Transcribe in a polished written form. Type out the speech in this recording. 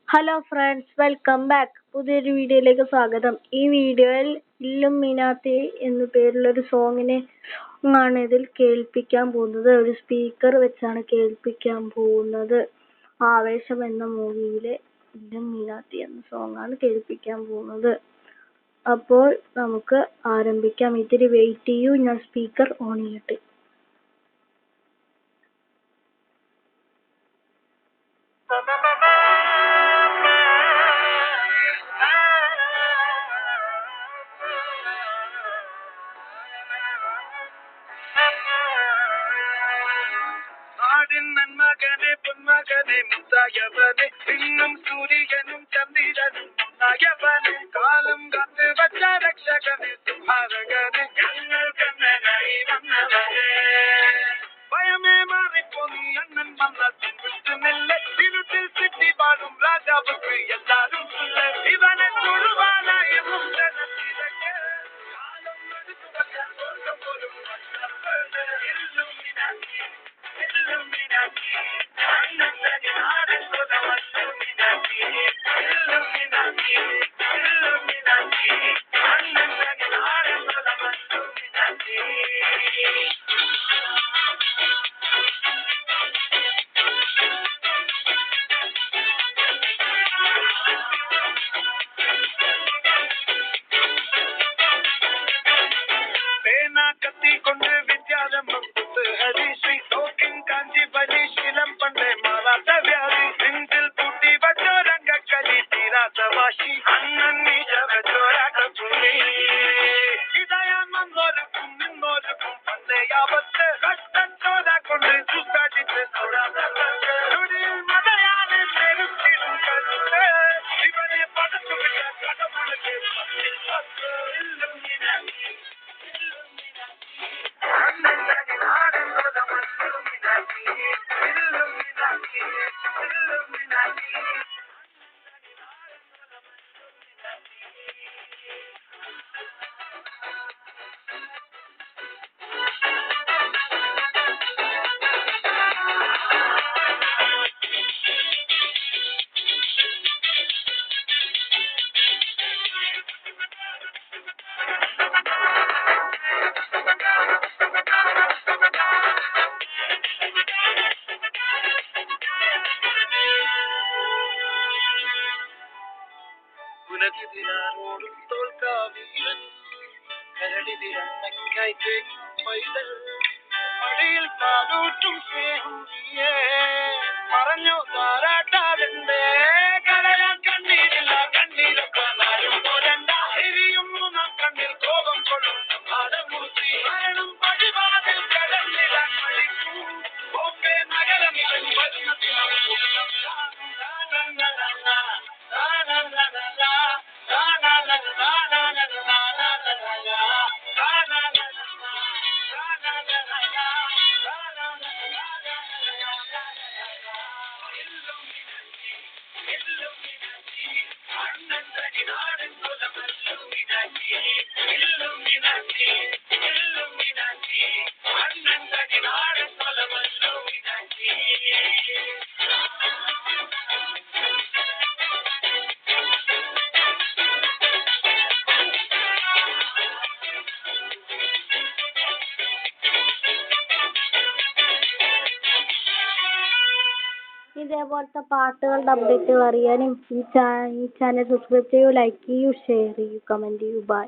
Hello friends, welcome back. പുതിയൊരു വീഡിയോയിലേക്ക് സ്വാഗതം. ഈ വീഡിയോയിൽ ഇല്ലുമിനാത്തി എന്നു പേരുള്ളൊരു സോങ്ങിനെ ആണ് ഇതിൽ കേൾപ്പിക്കാൻ പോകുന്നത്. ഒരു സ്പീക്കർ വെച്ചാണ് കേൾപ്പിക്കാൻ പോകുന്നത്. ആവേശം എന്ന മൂവിയിലെ ഇല്ലുമിനാത്തി എന്ന സോങ്ങാണ് കേൾപ്പിക്കാൻ പോകുന്നത്. അപ്പോൾ നമുക്ക് ആരംഭിക്കാം. ഇത്തിരി വെയിറ്റ് ചെയ്യൂ, ഞാൻ സ്പീക്കർ ഓൺ ചെയ്യട്ടെ. നന്മകനെ പൊന്മകനെ മുത്തായവനെ ഇന്നും സൂര്യനും ചന്ദ്രനും ഉണ്ടായവനെ കാലം കാത്ത് വച്ച രക്ഷകനെ സുഹാരകനെ ഞങ്ങൾ കണ്ണനായി വന്നവനെ ഭയമേ മാറിപ്പോ നീ അണ്ണൻ വന്നതിൻ വിട്ടുന്നില്ല ഇരുട്ടിൽ സിറ്റി വാഴും രാജാവുക്ക് എല്ലാരും ഇവനെ തൊഴുവാനായി മുന്തനത്തിരക്ക് കാലം എടുത്തു വച്ച സ്വർഗം പോലും Illuminati, Illuminati, കത്തി കൊണ്ട് വിദ്യാരംഭം ഹരിശ്രീ നോക്കിൻ കാഞ്ചി ബലീശീലം പണ്ടേ മാറാത്ത വ്യാധി നെഞ്ചിൽ പൂട്ടി വച്ചോരംഗക്കലി തീരാത്ത വാശി അണ്ണൻ നീചോരാട്ട പുള്ളി ഇടയാൻ വന്നോർക്കും നിന്നോർക്കും പണ്ടേ യാവത്ത് കഷ്ടച്ചോര കൊണ്ട് സുസ്താടിച്ച് തൊടിയിൽ മതയാനെ ചെരുത്തിടും കരുത്ത് ഇവനെ പടച്ചുവിട്ട കടമാണ് പുനതിരാനോടും തോൽക്കാവിയൻ കരടിതിരമ്മയ്ക്കായി തേക്കും പൈതൽ മടിയിൽ പാലൂറ്റും സ്നേഹം നീയേ പറഞ്ഞോ താരാട്ടാതെന്തേ കരയാൻ കണ്ണീരില്ല കണ്ണീരൊക്കെ നാലും പോരണ്ട എരിയും മൂന്നാം കണ്ണിൽ കോപം കൊള്ളുന്ന പാടമൂർത്തി മരണം പടിവാതിൽ കടന്നിടാൻ മടിക്കും ഓക്കെ നഗരമിവൻ വരുന്നതിനും ഇതേപോലത്തെ പാട്ടുകളുടെ അപ്ഡേറ്റുകൾ അറിയാനും ഈ ചാനൽ സബ്സ്ക്രൈബ് ചെയ്യൂ, ലൈക്ക് ചെയ്യൂ, ഷെയർ ചെയ്യൂ, കമന്റ് ചെയ്യൂ. ബൈ.